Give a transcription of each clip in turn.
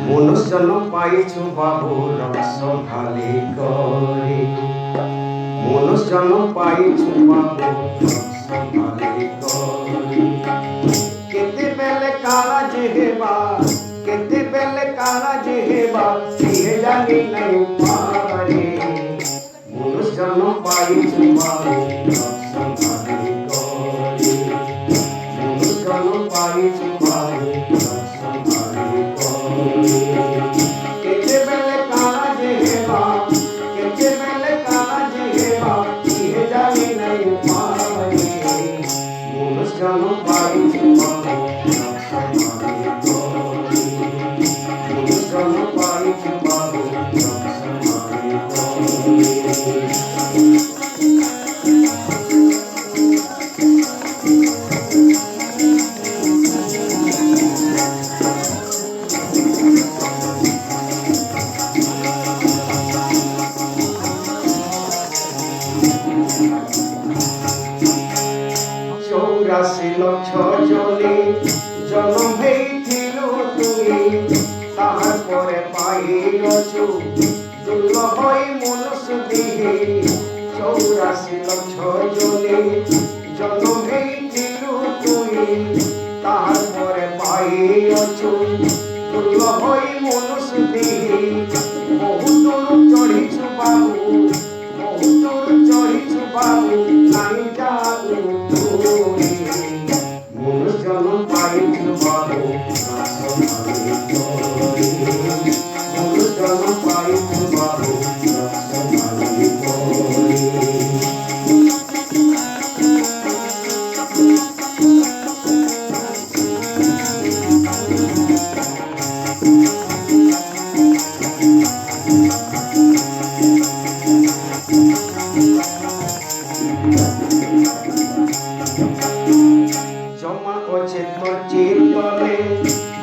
মনুষ্যজন পাইছু বাবু রস খালি করে মনুষ্যজন পাইছু বাবু রস খালি করে কেতেবেলে কারা যে হেবা কেতেবেলে কারা যে হেবা সিহে জানি নাই পারে মনুষ্যজন পাইছু বাবু রস খালি করে মনুষ্যজন পাইছু বাবু রস খালি করে কেতেবেলে কারা যে হেবা কেতেবেলে কারা যে হেবা সিহে জানি নাই পারে মনুষ্যজন পাইছু বাবু রস খালি করে মনুষ্যজন পাইছু বাবু রস খালি করে চৌরাশি লক্ষ জনে জন্ম হয়েছিল তুমি তাহার পরে পাইয়াছো দুর্লভ মনুষ্য দেহে চৌরাশি লক্ষ জনে জন্ম হয়েছিল তুমি তাহার পরে পাইয়াছো দুর্লভ মনুষ্য দেহে বহু দূর চড়িছু বাবু বহু দূর চড়িছু বাবু নাই যাবো মনুষ্যজন পাইছু বাবু রস খালি করে মনুষ্যজন পাইছু বাবু রস খালি করে জমা আছে তোর চিরতলে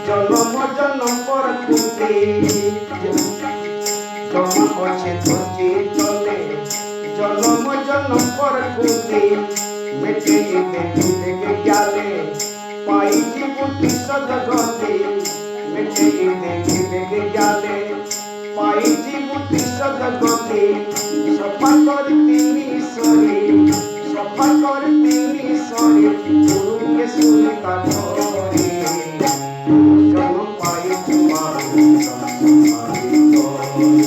জন্ম জন্ম পর কুতে জমা আছে তোর চিরতলে জন্ম জন্ম পর কুতে মেটে দেখে গেলে পাইছি বুদ্ধি সদগতে মেটে দেখে গেলে পাইছি বুদ্ধি সদগতে সফা করে তিনি সরে সফা করে তিনি সরে গুরুকে শুনে তারপরে মনুষ্যজন পাইছু বাবু রস খালি করে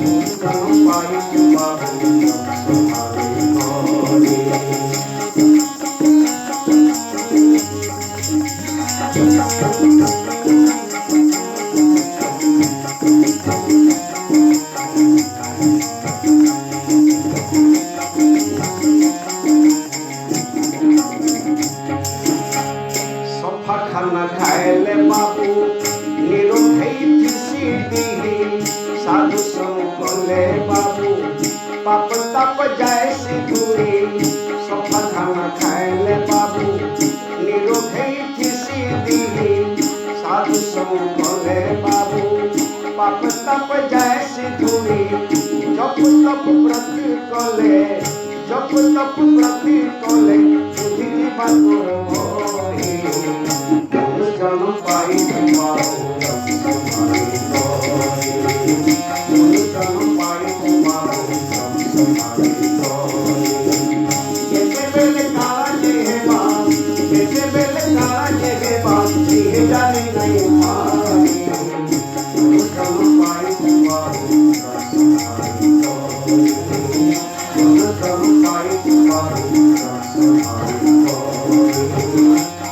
মনুষ্যজন পাইছু বাবু রস খালি করে সফা খানা খাইলে বাবু নিরোধেই ফিসি দিহি সাধু সঙ্গলে বাবু পাপ তাপ যায় সে দূরে সফা খানা খাইলে বাবু নিরোধেই ফিসি দিহি সাধু সঙ্গলে বাবু পাপ তাপ যায় সে দূরে জপ তপ প্রতি কলে জপ তপ প্রতি কলে বুদ্ধি জীবন মরে মনুষ্যজন পাইছু বাবু রস খালি করে মনুষ্যজন পাইছু বাবু রস খালি করে কেতেবেলে কারা যে হেবা কেতেবেলে কারা যে হেবা সিহে জানি নাই পারে মনুষ্যজন পাইছু বাবু রস খালি করে মনুষ্যজন পাইছু বাবু রস খালি করে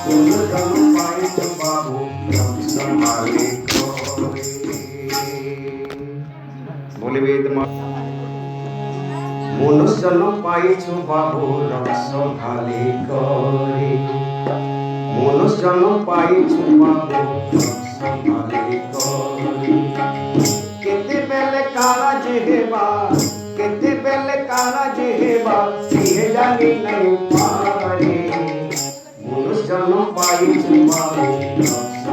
মনুষ্যজন পাইছু বাবু রস খালি করে বলে বেদ মনুষ্যজন পাইছু বাবু রস খালি করে মনুষ্যজন পাইছু বাবু রস খালি করে কেতেবেলে কারা যে হেবা কেতেবেলে কারা যে হেবা সিহে জানি নাই পারে মনুষ্যজন পাইছু বাবু রস